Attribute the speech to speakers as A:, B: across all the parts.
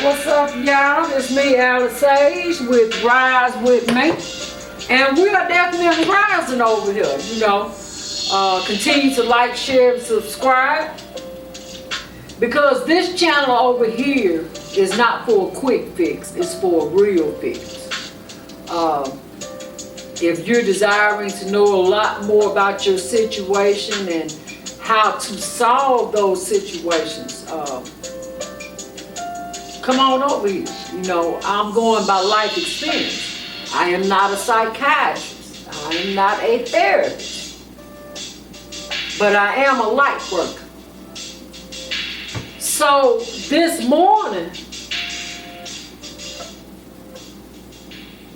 A: What's up, y'all? It's me, Alice Sage, with Rise With Me. And we are definitely rising over here, you know. Continue to like, share, and subscribe. Because this channel over here is not for a quick fix, it's for a real fix. If you're desiring to know a lot more about your situation and how to solve those situations, come on over here. You know, I'm going by life experience. I am not a psychiatrist. I am not a therapist. But I am a light worker. So this morning,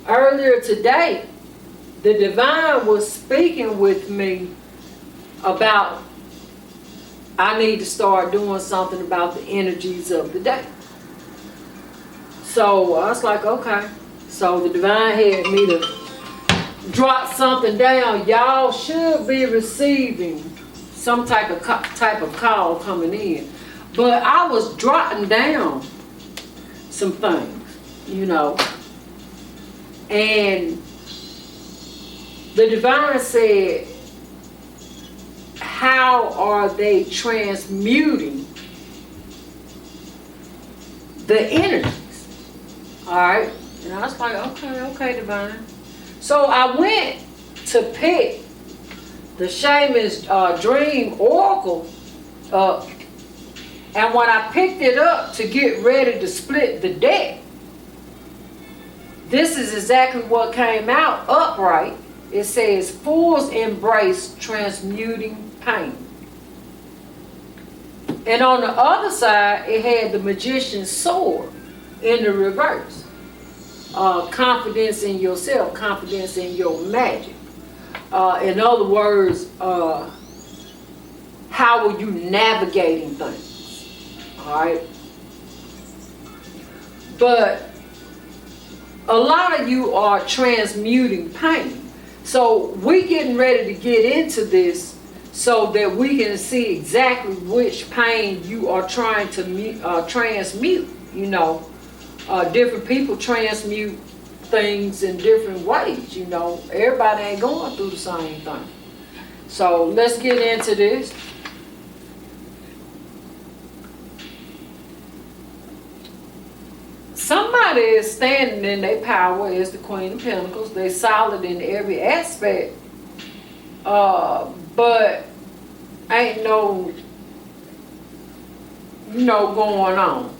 A: earlier today, the divine was speaking with me about I need to start doing something about the energies of the day. So I was like, okay. So the divine had me to drop something down. Y'all should be receiving some type of call coming in. But I was jotting down some things, you know. And the divine said, how are they transmuting the energies? All right. And I was like, okay, divine. So I went to pick the Shaman's Dream Oracle up. And when I picked it up to get ready to split the deck, this is exactly what came out upright. It says, Fools embrace transmuting pain. And on the other side, it had the Magician's sword in the reverse. Confidence in yourself, confidence in your magic. In other words, how are you navigating things? All right. But a lot of you are transmuting pain. So we getting ready to get into this so that we can see exactly which pain you are trying to transmute. You know, different people transmute things in different ways. You know, everybody ain't going through the same thing. So let's get into this. Somebody is standing in their power as the Queen of Pentacles. They're solid in every aspect. But ain't no, going on.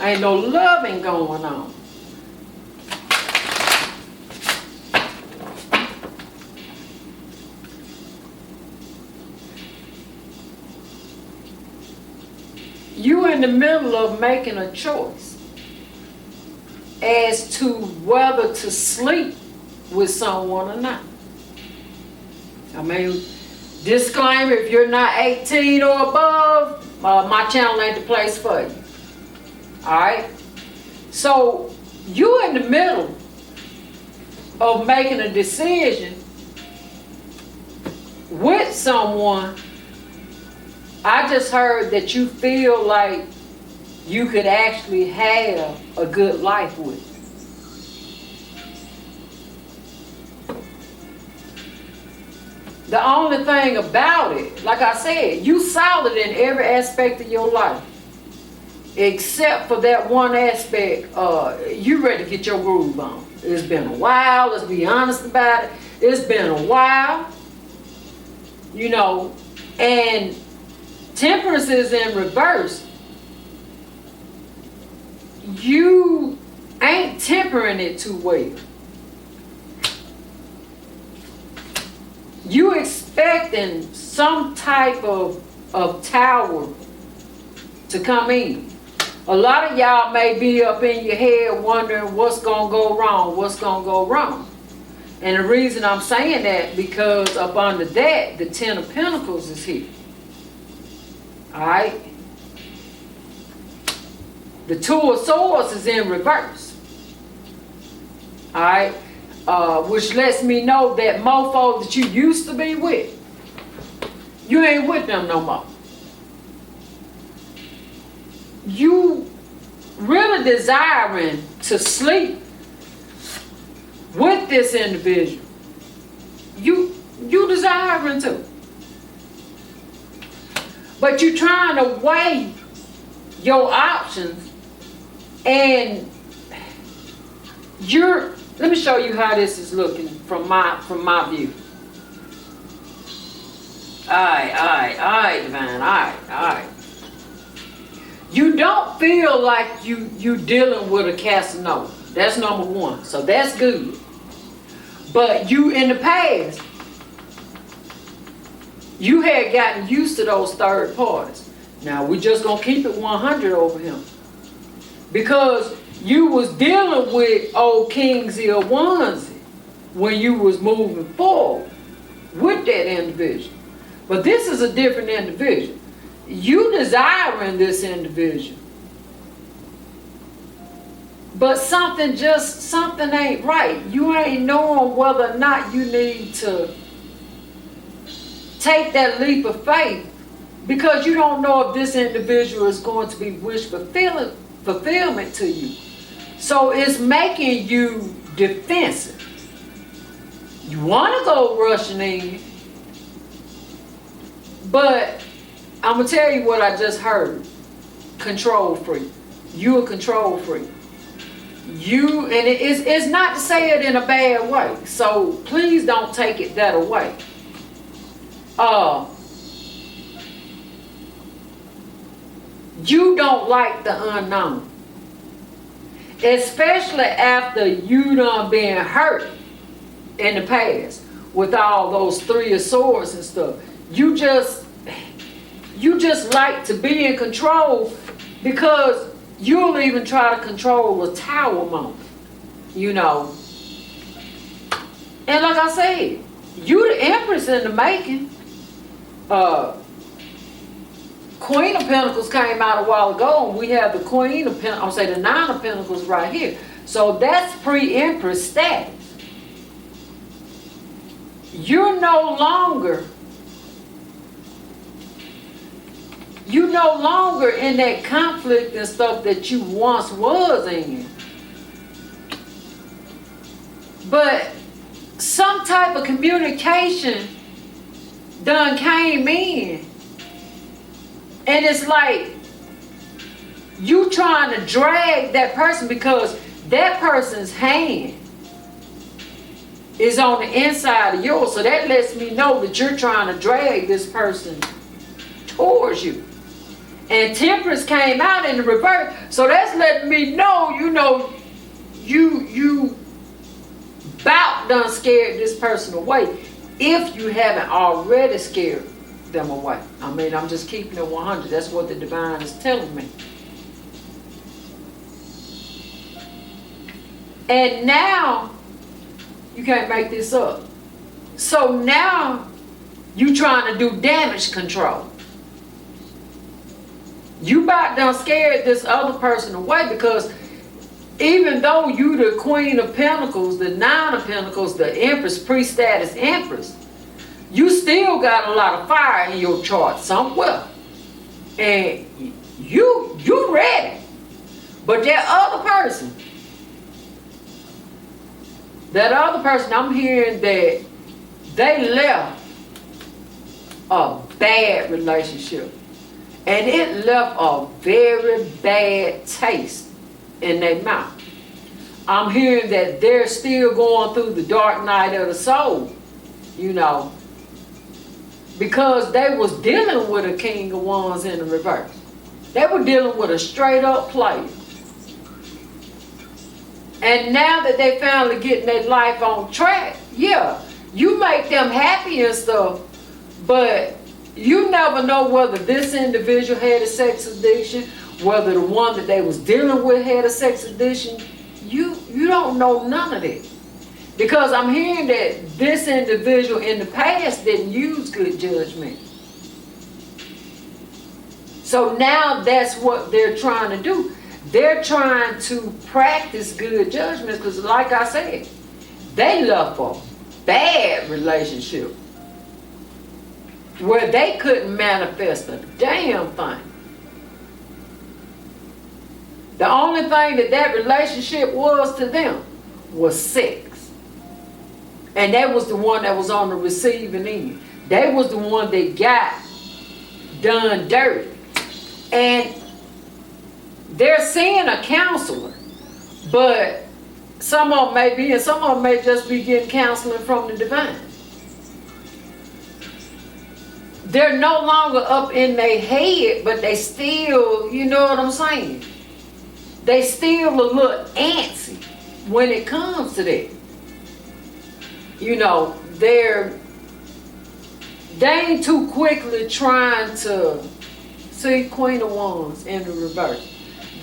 A: Ain't no loving going on. You in the middle of making a choice as to whether to sleep with someone or not. I mean, disclaimer, if you're not 18 or above, my channel ain't the place for you. Alright? So, you in the middle of making a decision with someone. I just heard that you feel like you could actually have a good life with. The only thing about it, like I said, you solid in every aspect of your life. Except for that one aspect, you ready to get your groove on. It's been a while, let's be honest about it. It's been a while, you know, and Temperance is in reverse. You ain't tempering it too well. You expecting some type of tower to come in. A lot of y'all may be up in your head wondering what's going to go wrong, what's going to go wrong. And the reason I'm saying that, because up under that, the Ten of Pentacles is here. Alright? The Two of Swords is in reverse. Alright? Which lets me know that mofo that you used to be with, you ain't with them no more. You you're desiring to sleep with this individual. You desiring to. But you're trying to weigh your options, and let me show you how this is looking from my view. Alright, Divine, alright. You don't feel like you dealing with a Casanova. That's number one, so that's good. But you, in the past, you had gotten used to those third parties. Now we're just gonna keep it 100 over him, because you was dealing with old Kingsley or Onesie when you was moving forward with that individual. But this is a different individual. You desiring this individual, but something ain't right. You ain't knowing whether or not you need to take that leap of faith, because you don't know if this individual is going to be wish fulfillment to you. So it's making you defensive. You want to go rushing in, but I'm going to tell you what I just heard. Control freak. You a control freak. And it's not to say it in a bad way, so please don't take it that away. You don't like the unknown, especially after you done been hurt in the past with all those 3 of Swords and stuff. You just like to be in control, because you'll even try to control a Tower moment, you know. And like I said, you the Empress in the making. Queen of Pentacles came out a while ago, and we have the Queen of Pentacles, the 9 of Pentacles right here. So that's pre-Empress status. You're no longer in that conflict and stuff that you once was in. But some type of communication done came in, and it's like you trying to drag that person, because that person's hand is on the inside of yours. So that lets me know that you're trying to drag this person towards you. And Temperance came out in the reverse, so that's letting me know, you about done scared this person away, if you haven't already scared them away. I mean, I'm just keeping it 100. That's what the divine is telling me. And now you can't make this up. So now you trying to do damage control. You about done scared this other person away, because even though you the Queen of Pentacles, the 9 of Pentacles, the Empress, pre-status Empress, you still got a lot of fire in your chart somewhere. And you ready. But that other person, I'm hearing that they left a bad relationship. And it left a very bad taste in their mouth. I'm hearing that they're still going through the dark night of the soul, because they was dealing with a King of Wands in the reverse. They were dealing with a straight up player. And now that they finally getting their life on track, yeah, you make them happy and stuff, but you never know whether this individual had a sex addiction, whether the one that they was dealing with had a sex addiction. You don't know none of that. Because I'm hearing that this individual in the past didn't use good judgment. So now that's what they're trying to do. They're trying to practice good judgment, because like I said, they left a bad relationship where they couldn't manifest a damn thing. The only thing that relationship was to them was sex. And that was the one that was on the receiving end. They was the one that got done dirty. And they're seeing a counselor, but some of them may be, and some of them may just be getting counseling from the divine. They're no longer up in their head, but they still, you know what I'm saying? They still a little antsy when it comes to that. You know, they ain't too quickly trying to see Queen of Wands in the reverse.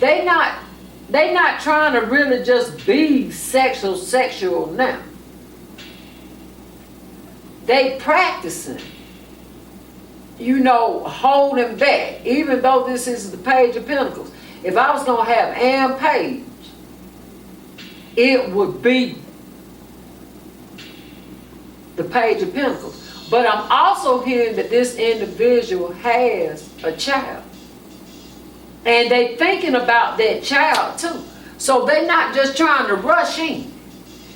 A: They not trying to really just be sexual now. They practicing, you know, holding back. Even though this is the Page of Pentacles, if I was gonna have Ann Page, it would be the Page of Pentacles. But I'm also hearing that this individual has a child. And they thinking about that child too. So they're not just trying to rush in.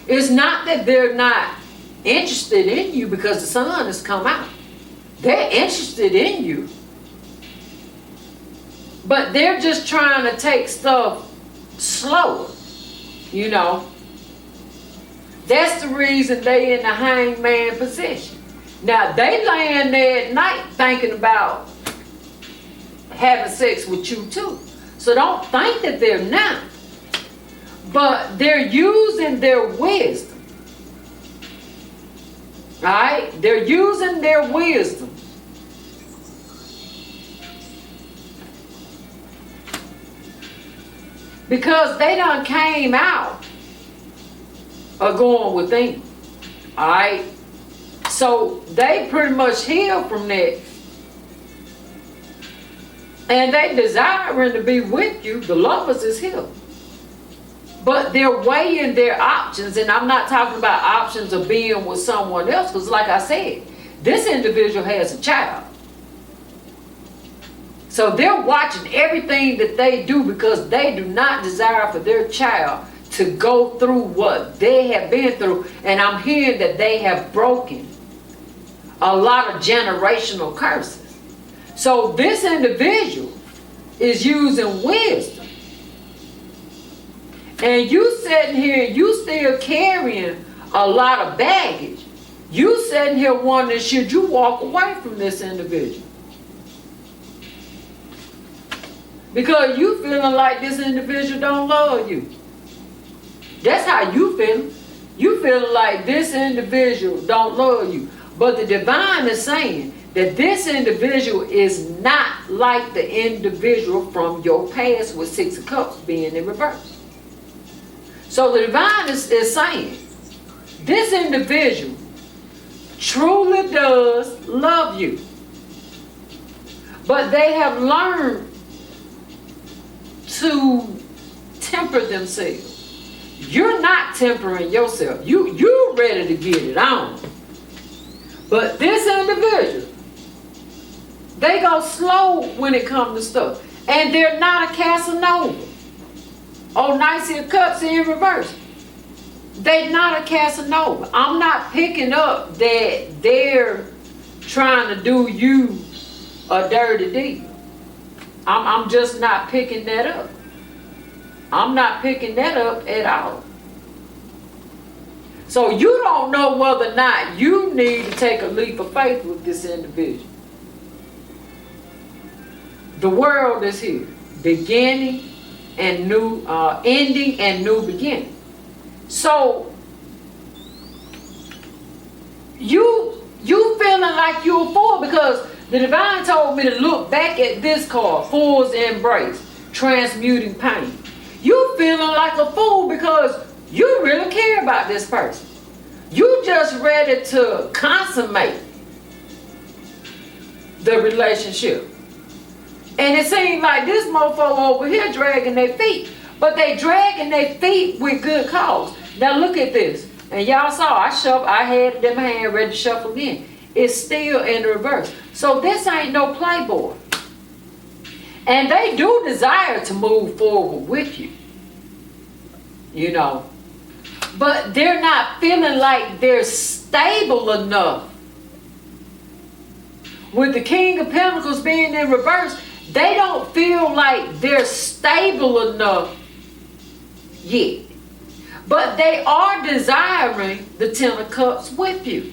A: It's not that they're not interested in you because the sun has come out. They're interested in you. But they're just trying to take stuff slower, you know. That's the reason they in the hangman position. Now they laying there at night thinking about having sex with you too. So don't think that they're not. But they're using their wisdom. Alright? They're using their wisdom. Because they done came out of going within. Alright? So they pretty much healed from that. And they desiring to be with you. The lovers is healed. But they're weighing their options. And I'm not talking about options of being with someone else. Because like I said, this individual has a child. So they're watching everything that they do because they do not desire for their child to go through what they have been through. And I'm hearing that they have broken a lot of generational curses. So this individual is using wisdom. And you sitting here, you still carrying a lot of baggage. You sitting here wondering, should you walk away from this individual? Because you feeling like this individual don't love you. That's how you feel. You feeling like this individual don't love you. But the divine is saying that this individual is not like the individual from your past with Six of Cups being in reverse. So the divine is saying this individual truly does love you. But they have learned to temper themselves. You're not tempering yourself. You're ready to get it on. But this individual, they go slow when it comes to stuff. And they're not a Casanova. Oh, Knights of Cups in reverse. They're not a Casanova. I'm not picking up that they're trying to do you a dirty deed. I'm just not picking that up. I'm not picking that up at all. So you don't know whether or not you need to take a leap of faith with this individual. The world is here. Beginning and new, ending and new beginning. So you feeling like you're a fool because the divine told me to look back at this card, Fool's Embrace, Transmuting Pain. You feeling like a fool because you really care about this person. You just ready to consummate the relationship. And it seems like this mofo over here dragging their feet. But they dragging their feet with good cause. Now look at this. And y'all saw I had them hand ready to shuffle again. It's still in the reverse. So this ain't no playboy. And they do desire to move forward with you, you know. But they're not feeling like they're stable enough. With the King of Pentacles being in reverse, they don't feel like they're stable enough yet. But they are desiring the Ten of Cups with you.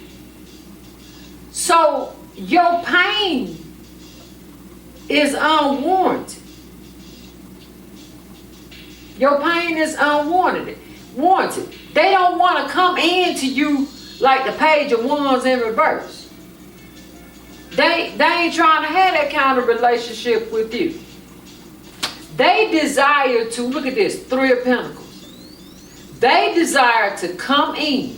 A: So your pain is unwarranted. Your pain is unwarranted. They don't want to come into you like the Page of Wands in reverse. They ain't trying to have that kind of relationship with you. They desire to, look at this, Three of Pentacles. They desire to come in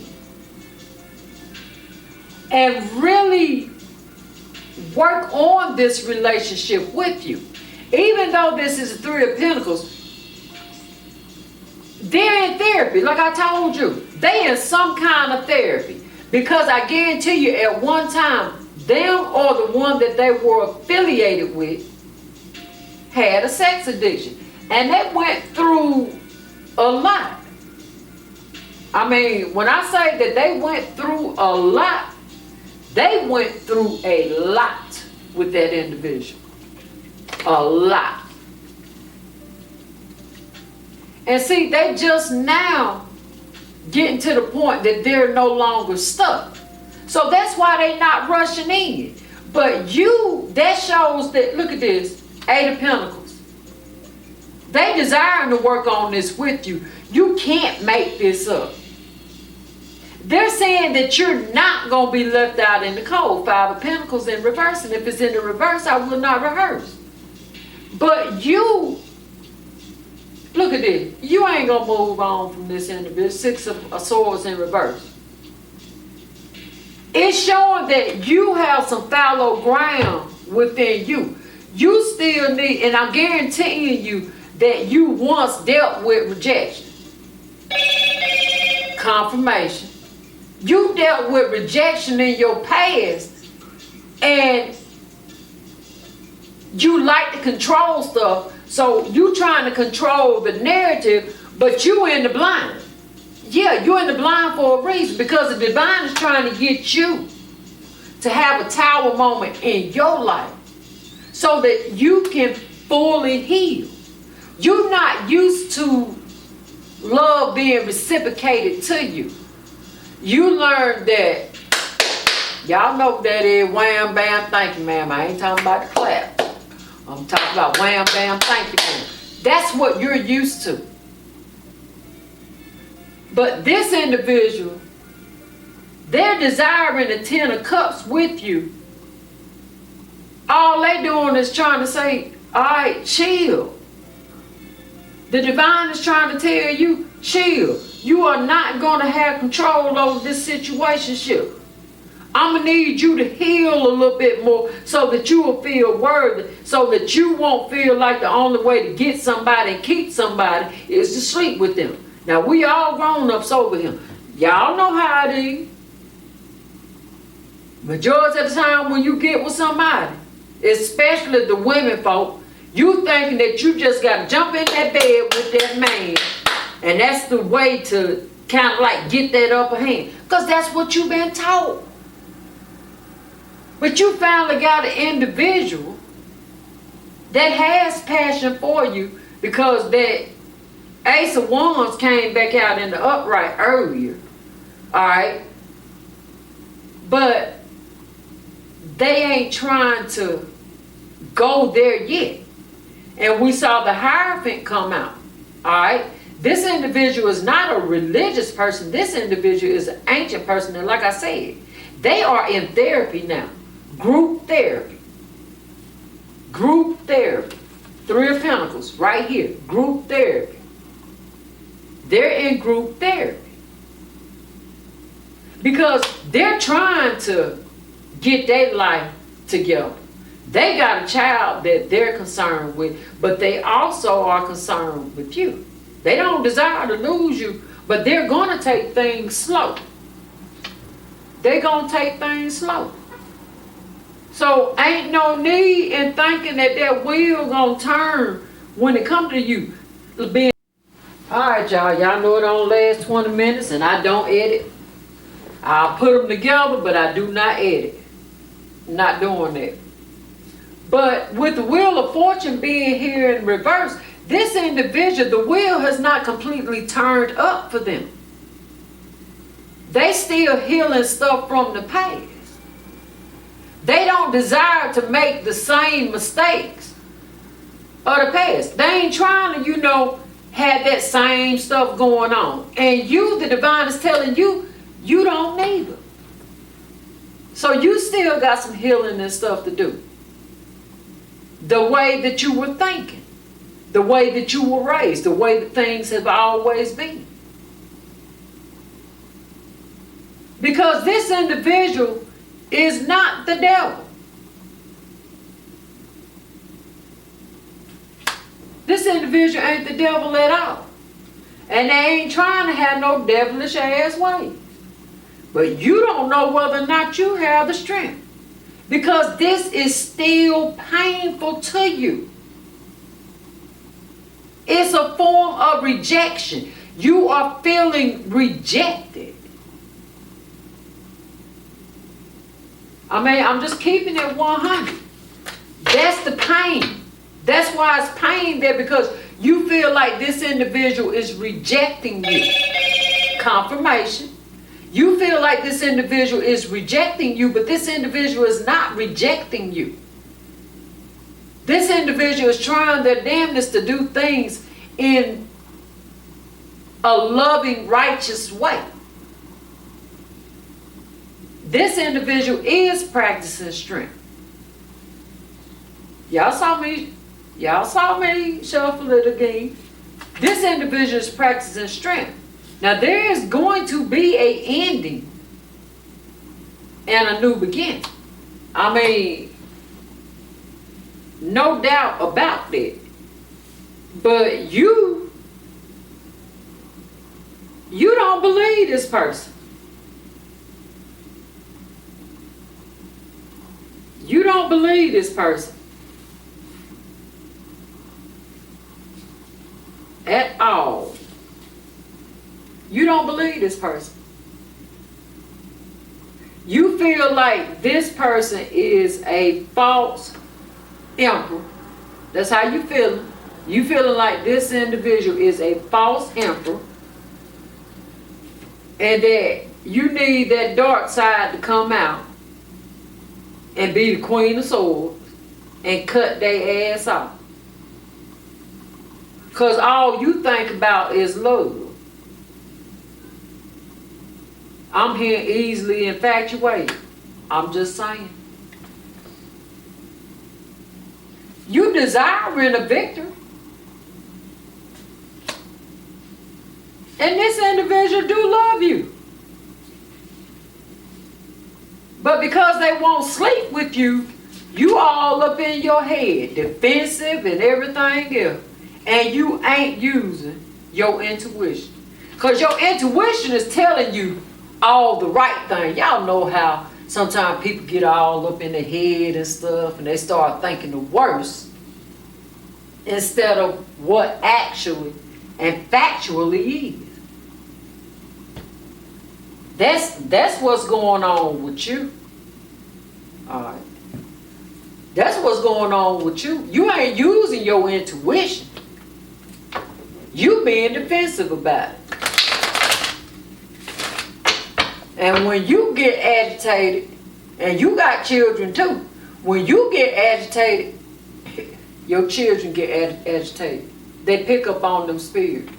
A: and really work on this relationship with you. Even though this is a Three of Pentacles, they're in therapy. Like I told you, they in some kind of therapy. Because I guarantee you, at one time, them or the one that they were affiliated with had a sex addiction. And they went through a lot. I mean, when I say that they went through a lot, they went through a lot with that individual. A lot. And see, they just now getting to the point that they're no longer stuck. So that's why they're not rushing in. But you, that shows that, look at this, Eight of Pentacles. They desiring to work on this with you. You can't make this up. They're saying that you're not going to be left out in the cold. Five of Pentacles in reverse. And if it's in the reverse, I will not rehearse. But you, look at this. You ain't going to move on from this individual. Six of Swords in reverse. It's showing that you have some fallow ground within you. You still need, and I'm guaranteeing you that you once dealt with rejection. Confirmation. You dealt with rejection in your past, and you like to control stuff, so you trying to control the narrative, but you in the blind. Yeah, you're in the blind for a reason, because the divine is trying to get you to have a tower moment in your life so that you can fully heal. You're not used to love being reciprocated to you. You learned that, y'all know what that is, wham, bam, thank you, ma'am. I ain't talking about the clap. I'm talking about wham, bam, thank you, ma'am. That's what you're used to. But this individual, they're desiring the Ten of Cups with you. All they doing is trying to say, all right, chill. The divine is trying to tell you, chill. You are not going to have control over this situationship. I'm going to need you to heal a little bit more so that you will feel worthy, so that you won't feel like the only way to get somebody and keep somebody is to sleep with them. Now, we all grown-ups over here. Y'all know how it is. Majority of the time when you get with somebody, especially the women folk, you thinking that you just got to jump in that bed with that man, and that's the way to kind of like get that upper hand. Because that's what you've been taught. But you finally got an individual that has passion for you, because that Ace of Wands came back out in the upright earlier. Alright? But they ain't trying to go there yet. And we saw the Hierophant come out. Alright? This individual is not a religious person. This individual is an ancient person. And like I said, they are in therapy now. Group therapy. Group therapy. Three of Pentacles right here. Group therapy. They're in group therapy. Because they're trying to get their life together. They got a child that they're concerned with, but they also are concerned with you. They don't desire to lose you, but they're going to take things slow. They're going to take things slow. So ain't no need in thinking that wheel gonna turn when it come to you. Being alright, y'all know it only lasts 20 minutes and I don't edit. I'll put them together, but I do not edit. Not doing that. But with the Wheel of Fortune being here in reverse, this individual, the wheel has not completely turned up for them. They still healing stuff from the past. They don't desire to make the same mistakes of the past. They ain't trying to, have that same stuff going on. And you, the divine, is telling you, you don't need it. So you still got some healing and stuff to do. The way that you were thinking, the way that you were raised, the way that things have always been. Because this individual is not the devil. This individual ain't the devil at all. And they ain't trying to have no devilish ass ways. But you don't know whether or not you have the strength. Because this is still painful to you. It's a form of rejection. You are feeling rejected. I'm just keeping it 100. That's the pain. That's why it's pain there, because you feel like this individual is rejecting you. Confirmation. You feel like this individual is rejecting you, but this individual is not rejecting you. This individual is trying their damnedest to do things in a loving, righteous way. This individual is practicing strength. Y'all saw me shuffle it again. This individual is practicing strength. Now there is going to be an ending and a new beginning. No doubt about that. But you don't believe this person. You don't believe this person at all. You don't believe this person. You feel like this person is a false emperor. That's how you feeling. You feeling like this individual is a false emperor, and that you need that dark side to come out and be the Queen of Swords and cut their ass off. Because all you think about is love. I'm here easily infatuated. I'm just saying. You desiring a victor. And this individual do love you. But because they won't sleep with you, you all up in your head, defensive and everything else. And you ain't using your intuition. Because your intuition is telling you all the right thing. Y'all know how sometimes people get all up in their head and stuff, and they start thinking the worst instead of what actually and factually is. That's what's going on with you. Alright. That's what's going on with you. You ain't using your intuition. You being defensive about it. And when you get agitated, and you got children too, when you get agitated, your children get agitated. They pick up on them spirits.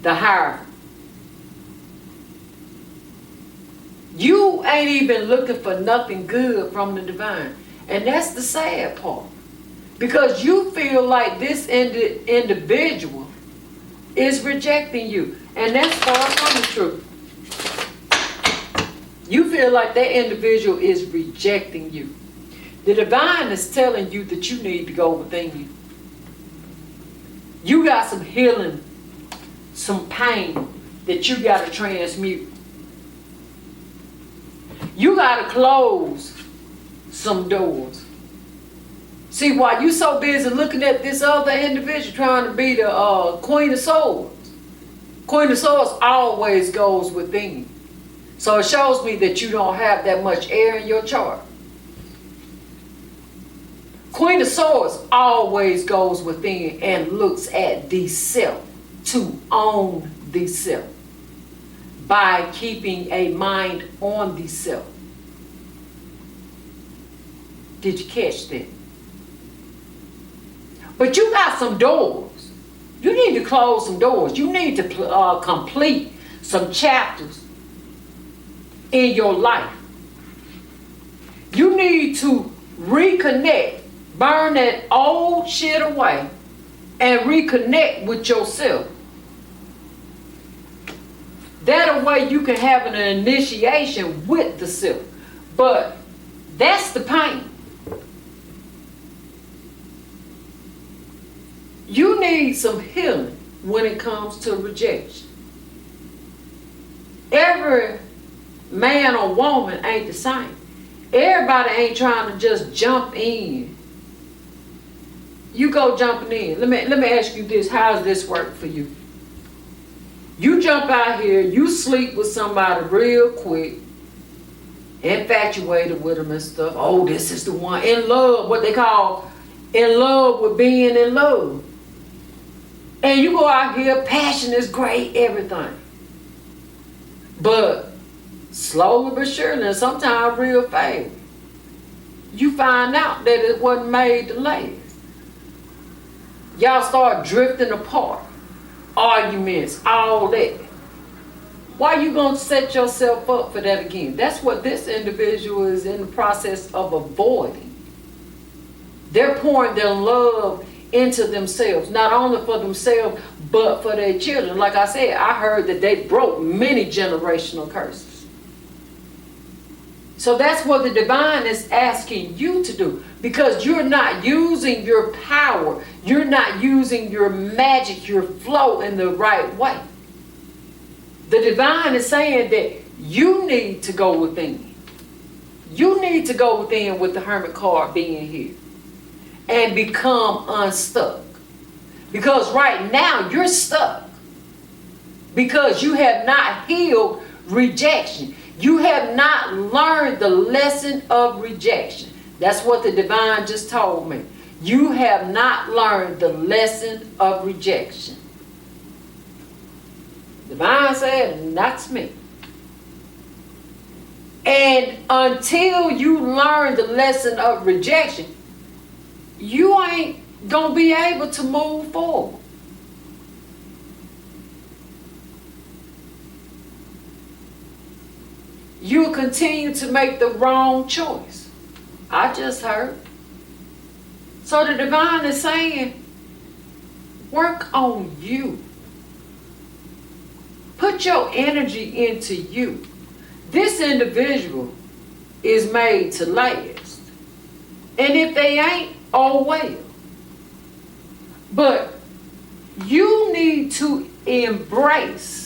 A: The higher. You ain't even looking for nothing good from the divine. And that's the sad part. Because you feel like this individual is rejecting you. And that's far from the truth. You feel like that individual is rejecting you. The divine is telling you that you need to go within you. You got some healing, some pain that you got to transmute. You got to close some doors. See, while you so busy looking at this other individual trying to be the Queen of Swords, Queen of Swords always goes within. So it shows me that you don't have that much air in your chart. Queen of Swords always goes within and looks at the self, to own the self, by keeping a mind on the self. Did you catch that? But you got some doors. You need to close some doors. You need to complete some chapters in your life. You need to reconnect, burn that old shit away, and reconnect with yourself. That way you can have an initiation with the self. But that's the pain. You need some healing when it comes to rejection. Every man or woman ain't the same. Everybody ain't trying to just jump in. You go jumping in. Let me ask you this. How does this work for you? You jump out here, you sleep with somebody real quick, infatuated with them and stuff. Oh, this is the one. In love, what they call in love with being in love. And you go out here, passion is great, everything. But slowly but surely, and sometimes real fast, you find out that it wasn't made to last. Y'all start drifting apart. Arguments, all that. Why you gonna set yourself up for that again? That's what this individual is in the process of avoiding. They're pouring their love into themselves, not only for themselves, but for their children. Like I said, I heard that they broke many generational curses. So that's what the divine is asking you to do, because you're not using your power, you're not using your magic, your flow in the right way. The divine is saying that you need to go within. You need to go within with the Hermit card being here and become unstuck. Because right now you're stuck because you have not healed rejection. You have not learned the lesson of rejection. That's what the divine just told me. You have not learned the lesson of rejection. Divine said, that's me. And until you learn the lesson of rejection, you ain't gonna be able to move forward. You'll continue to make the wrong choice. I just heard. So the divine is saying, work on you. Put your energy into you. This individual is made to last. And if they ain't, oh well. But you need to embrace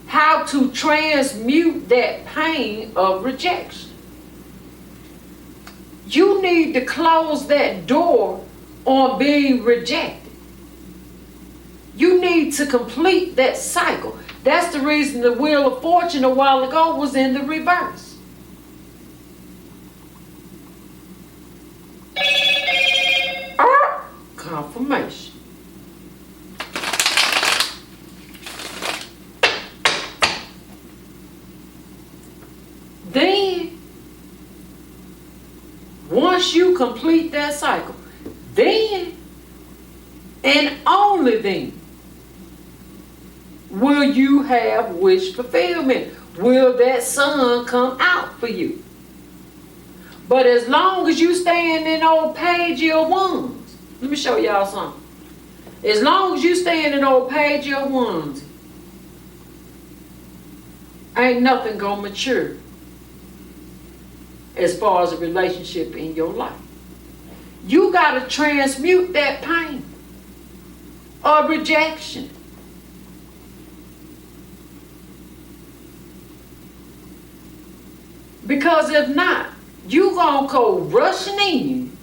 A: how to transmute that pain of rejection. You need to close that door on being rejected. You need to complete that cycle. That's the reason the Wheel of Fortune a while ago was in the reverse. Confirmation. Then, once you complete that cycle, then and only then will you have wish fulfillment. Will that sun come out for you? But as long as you stand in old page of wands, let me show y'all something. As long as you stand in old page of wands, ain't nothing gonna mature as far as a relationship in your life. You gotta transmute that pain of rejection. Because if not, you gonna go rushing in.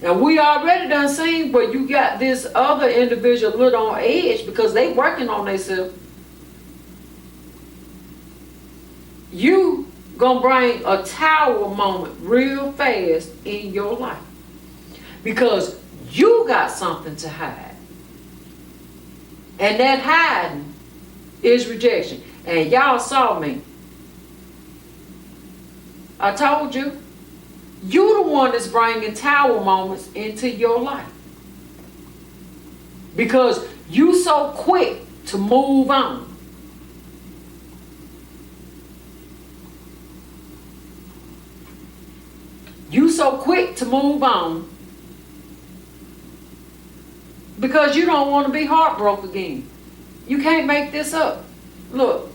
A: And we already done seen where you got this other individual a little on edge because they working on themselves. You gonna bring a tower moment real fast in your life because you got something to hide. And that hiding is rejection. And y'all saw me. I told you. You the one that's bringing tower moments into your life. Because you so quick to move on. You so quick to move on. Because you don't want to be heartbroken again. You can't make this up. Look.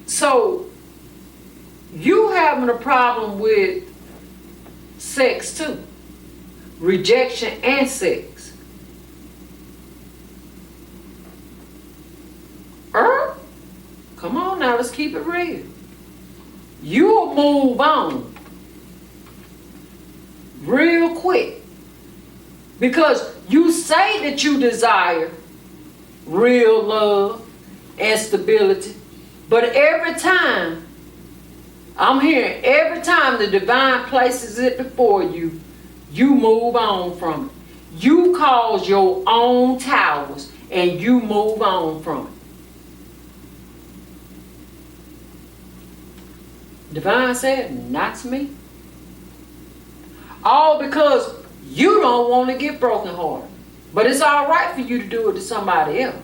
A: So, you having a problem with sex too. Rejection and sex. Come on now, let's keep it real. You'll move on real quick. Because you say that you desire real love and stability. But every time, I'm hearing, every time the divine places it before you, you move on from it. You cause your own towers and you move on from it. Divine said, not to me. All because you don't want to get brokenhearted. But it's all right for you to do it to somebody else.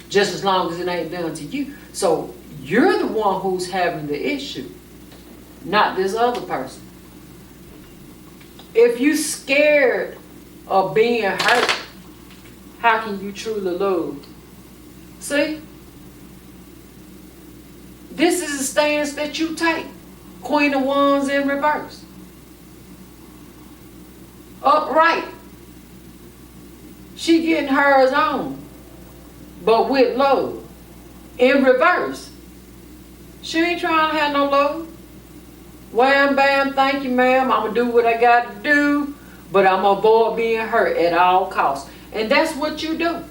A: Just as long as it ain't done to you. So you're the one who's having the issue, not this other person. If you're scared of being hurt, how can you truly love? See? This is a stance that you take. Queen of Wands in reverse. Upright. She getting hers on, but with love. In reverse. She ain't trying to have no love. Wham, bam, thank you, ma'am. I'm going to do what I got to do, but I'm going to avoid being hurt at all costs. And that's what you do.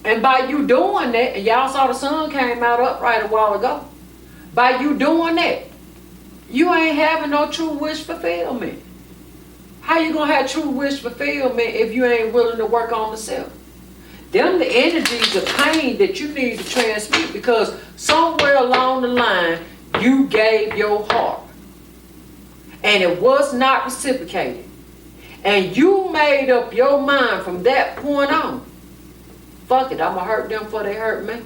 A: And by you doing that, and y'all saw the sun came out upright a while ago. By you doing that, you ain't having no true wish fulfillment. How you going to have true wish fulfillment if you ain't willing to work on yourself? Them the energies of pain that you need to transmute because somewhere along the line, you gave your heart. And it was not reciprocated. And you made up your mind from that point on. Fuck it, I'm going to hurt them before they hurt me.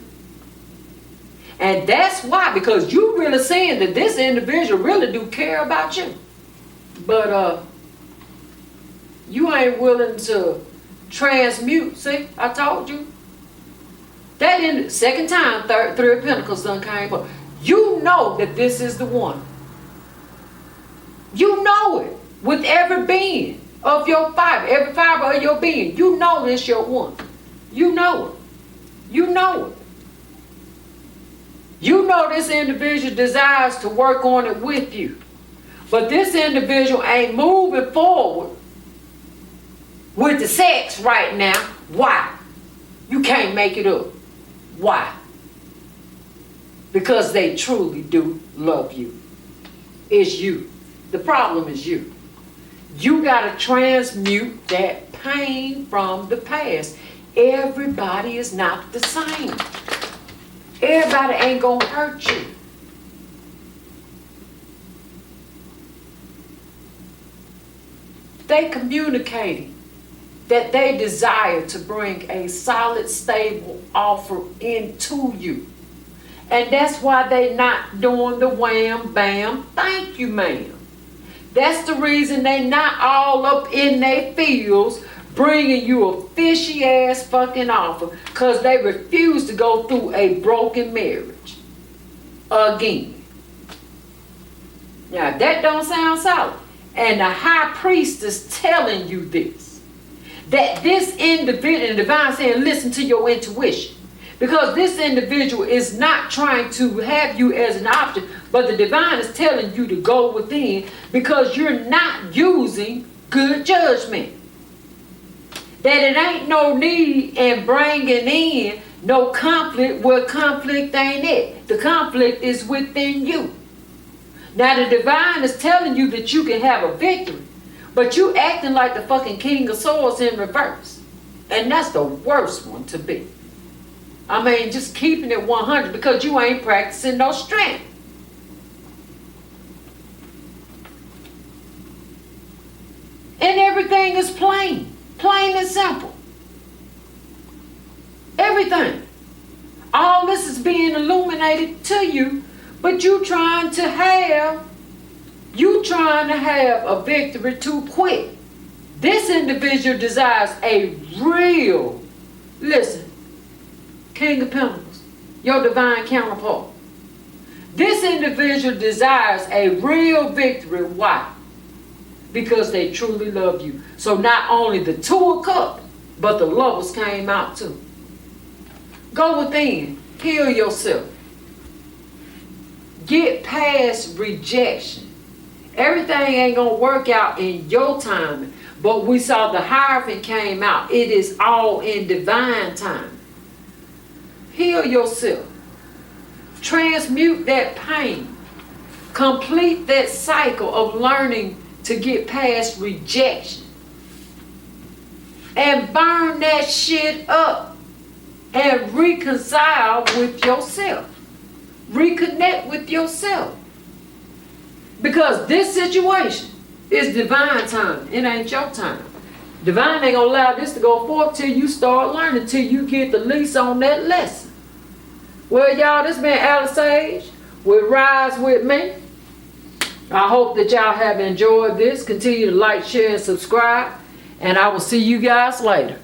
A: And that's why, because you really seeing that this individual really do care about you. But you ain't willing to transmute. See, I told you. That in the second time, Three of Pentacles done came up. You know that this is the one. You know it with every being of your fiber, every fiber of your being. You know this your one. You know it. You know it. You know this individual desires to work on it with you. But this individual ain't moving forward with the sex right now. Why? You can't make it up. Why? Because they truly do love you. It's you. The problem is you. You got to transmute that pain from the past. Everybody is not the same. Everybody ain't going to hurt you. They communicating that they desire to bring a solid, stable offer into you. And that's why they not doing the wham, bam, thank you, ma'am. That's the reason they not all up in their fields bringing you a fishy ass fucking offer because they refuse to go through a broken marriage again. Now that don't sound solid. And the high priest is telling you this. That this individual, and divine saying, listen to your intuition. Because this individual is not trying to have you as an option, but the divine is telling you to go within because you're not using good judgment. That it ain't no need in bringing in no conflict where conflict ain't it. The conflict is within you. Now the divine is telling you that you can have a victory, but you acting like the fucking King of Swords in reverse. And that's the worst one to be. I mean, just keeping it 100 because you ain't practicing no strength. And everything is plain and simple. Everything. All this is being illuminated to you, but you trying to have a victory too quick. This individual desires a real, listen, King of Pentacles, your divine counterpart. This individual desires a real victory. Why? Because they truly love you. So not only the Two of Cups, but the Lovers came out too. Go within, heal yourself. Get past rejection. Everything ain't gonna work out in your timing, but we saw the Hierophant came out. It is all in divine time. Heal yourself. Transmute that pain. Complete that cycle of learning to get past rejection. And burn that shit up. And reconcile with yourself. Reconnect with yourself. Because this situation is divine time. It ain't your time. Divine ain't gonna allow this to go forth till you start learning, till you get the lease on that lesson. Well, y'all, this been Alice Sage with Rise With Me. I hope that y'all have enjoyed this. Continue to like, share, and subscribe. And I will see you guys later.